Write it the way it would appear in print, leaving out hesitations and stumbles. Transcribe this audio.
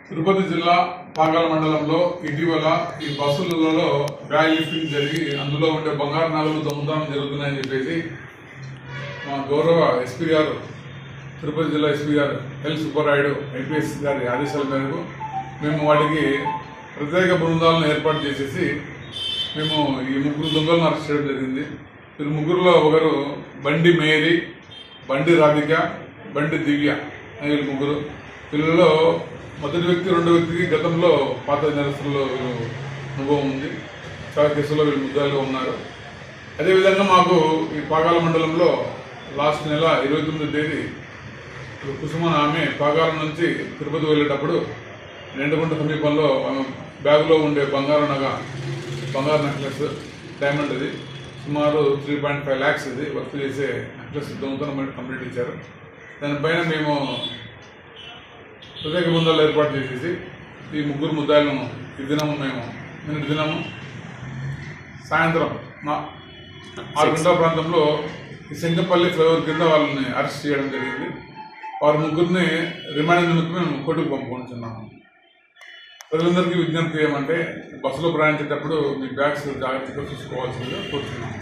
తిరుపతి జిల్లా పాకాల మండలంలో ఇటీవల ఈ బస్సులలో బ్యాగ్ లిఫ్టింగ్ జరిగి అందులో ఉండే బంగారు నగలు దొంగతనం జరుగుతున్నాయని చెప్పేసి మా గౌరవ ఎస్పీ గారు, తిరుపతి జిల్లా ఎస్పీ గారు ఎల్ సుబ్బారాయుడు ఐపీఎస్ గారి ఆదేశాల మేరకు మేము వాటికి ప్రత్యేక బృందాలను ఏర్పాటు చేసేసి మేము ఈ ముగ్గురు దొంగలను అరెస్ట్ చేయడం జరిగింది. వీరు ముగ్గురులో ఒకరు బండి మేరీ, బండి రాధిక, బండి దివ్య అని వీళ్ళు ముగ్గురు. వీళ్ళలో మొదటి వ్యక్తి, రెండో వ్యక్తికి గతంలో పాత నేరస్తుల్లో అనుభవం ఉంది. చాలా కేసుల్లో వీళ్ళు ముద్దాలుగా ఉన్నారు. అదేవిధంగా మాకు ఈ పాకాల మండలంలో లాస్ట్ నెల 29వ తేదీ కుసుమన్ ఆమె పాకాల నుంచి తిరుపతి వెళ్ళేటప్పుడు రెండుగుంట సమీపంలో ఆమె బ్యాగులో ఉండే బంగారు నెక్లెస్, డైమండ్, ఇది సుమారు 3.5 lakhs ఇది వర్క్ చేసే నెక్లెస్ దొంగతనం కంప్లీట్ ఇచ్చారు. దానిపైన మేము ప్రత్యేక బృందాలు ఏర్పాటు చేసేసి ఈ ముగ్గురు ముద్దాయిలను నిన్నటి దినము సాయంత్రం 6 గంటల ప్రాంతంలో ఈ శంకపల్లి ఫ్లైఓవర్ కింద వాళ్ళని అరెస్ట్ చేయడం జరిగింది. వారి ముగ్గురిని రిమాండ్ నిమిత్తం మేము కోర్టుకు పంపుకుంటున్నాము. ప్రజలందరికీ విజ్ఞప్తి ఏమంటే బస్సులో ప్రయాణించేటప్పుడు మీ బ్యాగ్స్ జాగ్రత్తగా చూసుకోవాల్సిందిగా కోరుతున్నాము.